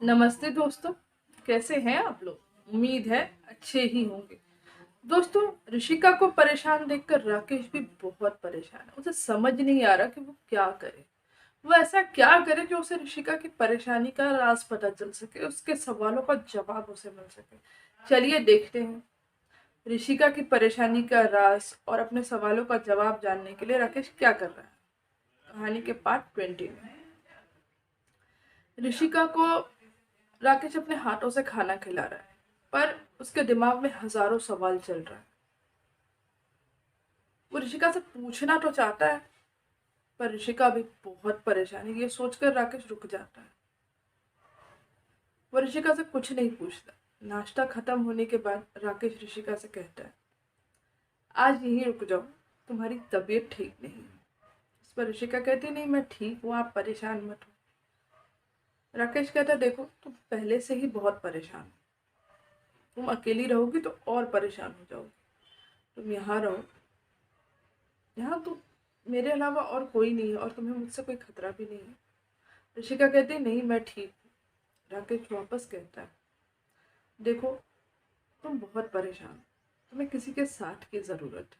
नमस्ते दोस्तों। कैसे हैं आप लोग? उम्मीद है अच्छे ही होंगे। दोस्तों, ऋषिका को परेशान देखकर राकेश भी बहुत परेशान है। उसे समझ नहीं आ रहा कि वो क्या करे। वो ऐसा क्या करे जो उसे ऋषिका की परेशानी का राज पता चल सके, उसके सवालों का जवाब उसे मिल सके। चलिए देखते हैं ऋषिका की परेशानी का राज और अपने सवालों का जवाब जानने के लिए राकेश क्या कर रहा है। कहानी के पार्ट 20 में ऋषिका को राकेश अपने हाथों से खाना खिला रहा है, पर उसके दिमाग में हजारों सवाल चल रहा है। वो ऋषिका से पूछना तो चाहता है, पर ऋषिका अभी बहुत परेशान है। ये सोचकर राकेश रुक जाता है। वो ऋषिका से कुछ नहीं पूछता। नाश्ता खत्म होने के बाद राकेश ऋषिका से कहता है, आज यहीं रुक जाओ, तुम्हारी तबीयत ठीक नहीं है। इस पर ऋषिका कहती, नहीं मैं ठीक हूँ, आप परेशान मत हो। राकेश कहता है, देखो तुम पहले से ही बहुत परेशान हो, तुम अकेली रहोगी तो और परेशान हो जाओगी। तुम यहाँ रहो, यहाँ तो मेरे अलावा और कोई नहीं है और तुम्हें मुझसे कोई खतरा भी नहीं है। ऋषिका कहती है, नहीं मैं ठीक हूँ। राकेश वापस कहता है, देखो तुम बहुत परेशान हो, तुम्हें किसी के साथ की जरूरत है,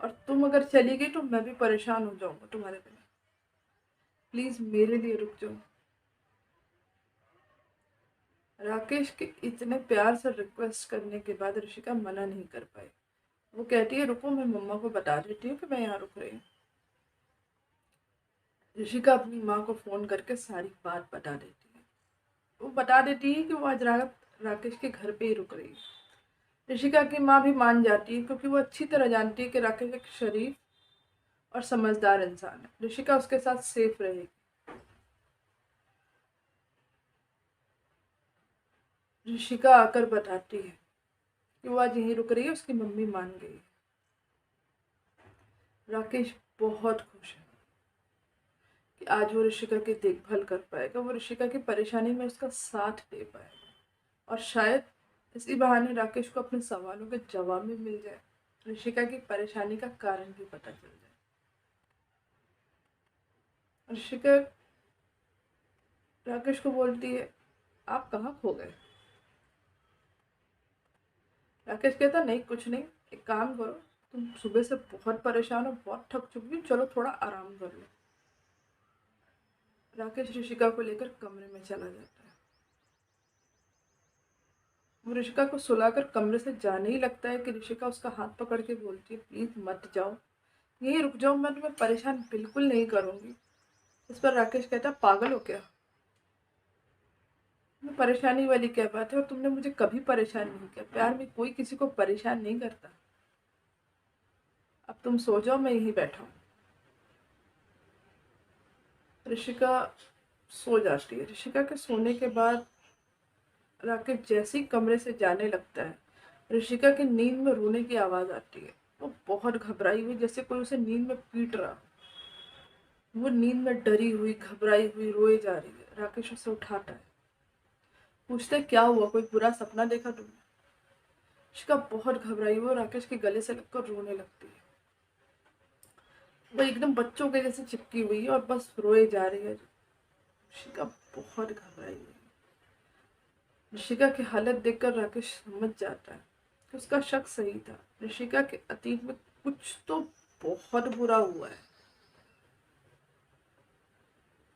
और तुम अगर चली गई तो मैं भी परेशान हो जाऊंगा तुम्हारे बिना। प्लीज मेरे लिए रुक जाओ। राकेश के इतने प्यार से रिक्वेस्ट करने के बाद ऋषिका मना नहीं कर पाई। वो कहती है, रुको मैं मम्मा को बता देती हूँ कि मैं यहाँ रुक रही हूँ। ऋषिका अपनी माँ को फोन करके सारी बात बता देती है। वो बता देती है कि वो आज रात राकेश के घर पे ही रुक रही है। ऋषिका की माँ भी मान जाती है, क्योंकि वो अच्छी तरह जानती है कि राकेश एक शरीफ और समझदार इंसान है। ऋषिका उसके साथ सेफ रहेगी। ऋषिका आकर बताती है कि वो आज यहीं रुक रही है, उसकी मम्मी मान गई है। राकेश बहुत खुश है कि आज वो ऋषिका की देखभाल कर पाएगा, वो ऋषिका की परेशानी में उसका साथ दे पाएगा, और शायद इसी बहाने राकेश को अपने सवालों के जवाब भी मिल जाए, ऋषिका की परेशानी का कारण भी पता चल जाए। ऋषिका राकेश को बोलती है, आप कहाँ खो गए? राकेश कहता, नहीं कुछ नहीं, एक काम करो, तुम सुबह से बहुत परेशान हो, बहुत थक चुकी हो, चलो थोड़ा आराम कर लो। राकेश ऋषिका को लेकर कमरे में चला जाता है। वो ऋषिका को सुलाकर कमरे से जाने ही लगता है कि ऋषिका उसका हाथ पकड़ के बोलती है, प्लीज मत जाओ, यहीं रुक जाओ, मैं तुम्हें परेशान बिल्कुल नहीं करूंगी। इस पर राकेश कहता, पागल हो क्या? मैं परेशानी वाली क्या बात है, और तुमने मुझे कभी परेशान नहीं किया। प्यार में कोई किसी को परेशान नहीं करता। अब तुम सो जाओ, मैं यहीं बैठा हूँ। ऋषिका सो जाती है। ऋषिका के सोने के बाद राकेश जैसे ही कमरे से जाने लगता है, ऋषिका की नींद में रोने की आवाज आती है। वो बहुत घबराई हुई, जैसे कोई उसे नींद में पीट रहा। वो नींद में डरी हुई, घबराई हुई रोए जा रही है। राकेश उसे उठाता है, पूछता है, क्या हुआ, कोई बुरा सपना देखा तुमने? ऋषिका बहुत घबराई हुई राकेश के गले से लगकर रोने लगती है। वो एकदम बच्चों के जैसे चिपकी हुई है और बस रोए जा रही है। ऋषिका बहुत घबराई हुई है। ऋषिका की हालत देखकर राकेश समझ जाता है कि उसका शक सही था। ऋषिका के अतीत में कुछ तो बहुत बुरा हुआ है।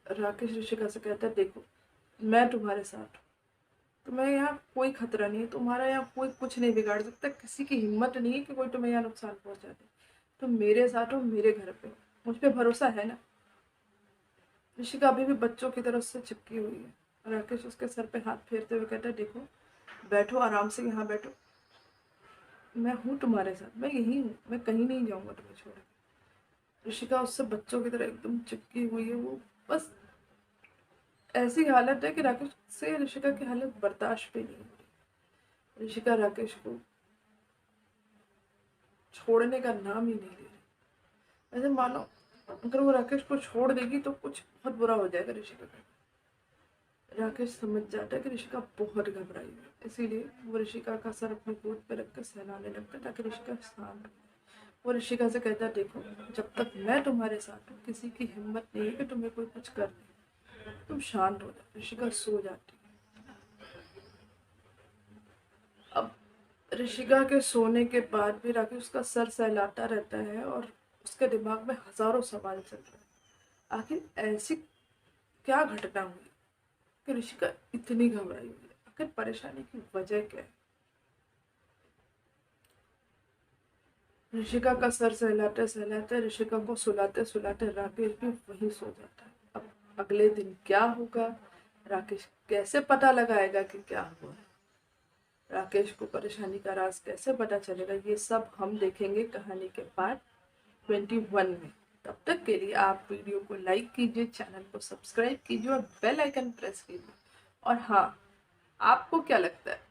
राकेश ऋषिका से कहता है, देखो मैं तुम्हारे साथ हूँ, तुम्हें यहाँ कोई खतरा नहीं है, तुम्हारा यहाँ कोई कुछ नहीं बिगाड़ सकता, किसी की हिम्मत नहीं है कि कोई तुम्हें यहाँ नुकसान पहुंचा दे। तुम मेरे साथ हो, मेरे घर पे हो, मुझ पे भरोसा है ना? ऋषिका अभी भी बच्चों की तरह उससे चिपकी हुई है। राकेश उसके सर पे हाथ फेरते हुए कहता है, देखो बैठो, आराम से यहाँ बैठो, मैं हूँ तुम्हारे साथ, मैं यही हूँ, मैं कहीं नहीं जाऊंगा तुम्हें छोड़ के। ऋषिका उससे बच्चों की तरह एकदम चिपकी हुई है। वो बस ऐसी हालत है कि राकेश से ऋषिका की हालत बर्दाश्त भी नहीं हो रही। ऋषिका राकेश को छोड़ने का नाम ही नहीं ले रही। ऐसे मानो अगर वो राकेश को छोड़ देगी तो कुछ बहुत बुरा हो जाएगा ऋषिका का। राकेश समझ जाता है कि ऋषिका बहुत घबराई है, इसीलिए वो ऋषिका का सर अपनी गोद पर रखकर सहलाने लगता है ताकि ऋषिका शांत हो। वो ऋषिका से कहता है, देखो जब तक मैं तुम्हारे साथ हूँ, किसी की हिम्मत नहीं है कि तुम्हें कोई कुछ कर दे। तुम शांत हो जाओ। ऋषिका सो जाती है। अब ऋषिका के सोने के बाद भी राकेश उसका सर सहलाता रहता है और उसके दिमाग में हजारों सवाल चल रहे हैं। आखिर ऐसी क्या घटना हुई कि ऋषिका इतनी घबराई हुई है? आखिर परेशानी की वजह क्या है? ऋषिका का सर सहलाते सहलाते, ऋषिका को सुलाते सुलाते राकेश भी वहीं सो जाता है। अब अगले दिन क्या होगा, राकेश कैसे पता लगाएगा कि क्या हुआ है, राकेश को परेशानी का राज कैसे पता चलेगा, ये सब हम देखेंगे कहानी के पार्ट 21 में। तब तक के लिए आप वीडियो को लाइक कीजिए, चैनल को सब्सक्राइब कीजिए और बेल आइकन प्रेस कीजिए। और हाँ, आपको क्या लगता है,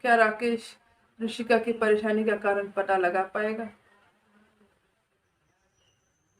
क्या राकेश ऋषिका की परेशानी का कारण पता लगा पाएगा?